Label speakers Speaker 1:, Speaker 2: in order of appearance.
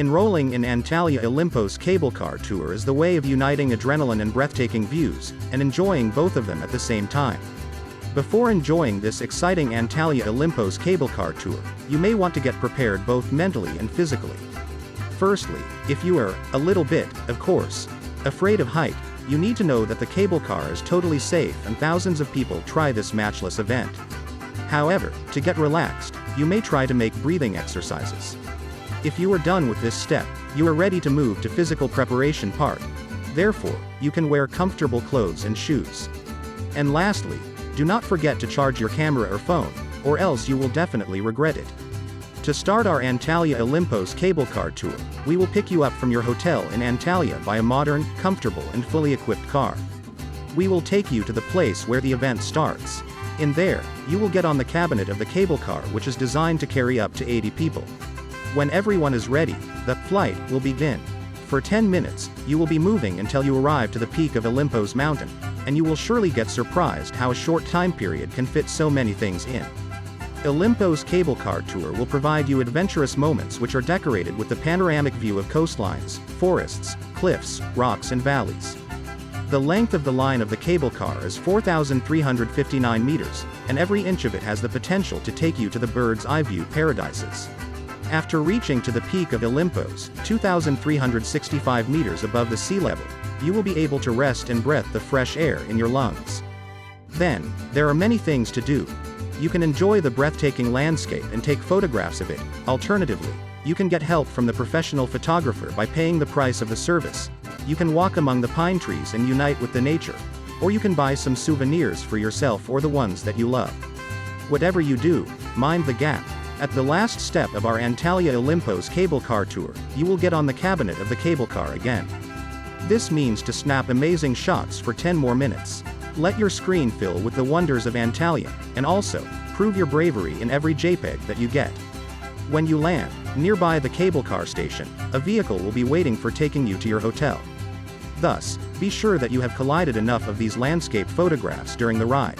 Speaker 1: Enrolling in Antalya Olympos cable car tour is the way of uniting adrenaline and breathtaking views, and enjoying both of them at the same time. Before enjoying this exciting Antalya Olympos cable car tour, you may want to get prepared both mentally and physically. Firstly, if you are, a little bit, of course, afraid of height, you need to know that the cable car is totally safe and thousands of people try this matchless event. However, to get relaxed, you may try to make breathing exercises. If you are done with this step, you are ready to move to physical preparation part. Therefore, you can wear comfortable clothes and shoes. And lastly, do not forget to charge your camera or phone, or else you will definitely regret it. To start our Antalya Olympos cable car tour, we will pick you up from your hotel in Antalya by a modern, comfortable and fully equipped car. We will take you to the place where the event starts. In there, you will get on the cabinet of the cable car, which is designed to carry up to 80 people. When everyone is ready, the flight will begin. For 10 minutes, you will be moving until you arrive to the peak of Olympos Mountain, and you will surely get surprised how a short time period can fit so many things in. Olympos cable car tour will provide you adventurous moments which are decorated with the panoramic view of coastlines, forests, cliffs, rocks and valleys. The length of the line of the cable car is 4,359 meters, and every inch of it has the potential to take you to the bird's eye view paradises. After reaching to the peak of Olympos, 2,365 meters above the sea level, you will be able to rest and breathe the fresh air in your lungs. Then, there are many things to do. You can enjoy the breathtaking landscape and take photographs of it. Alternatively, you can get help from the professional photographer by paying the price of the service. You can walk among the pine trees and unite with the nature. Or you can buy some souvenirs for yourself or the ones that you love. Whatever you do, mind the gap. At the last step of our Antalya Olympos cable car tour, you will get on the cabinet of the cable car again. This means to snap amazing shots for 10 more minutes. Let your screen fill with the wonders of Antalya, and also, prove your bravery in every JPEG that you get. When you land, nearby the cable car station, a vehicle will be waiting for taking you to your hotel. Thus, be sure that you have collided enough of these landscape photographs during the ride.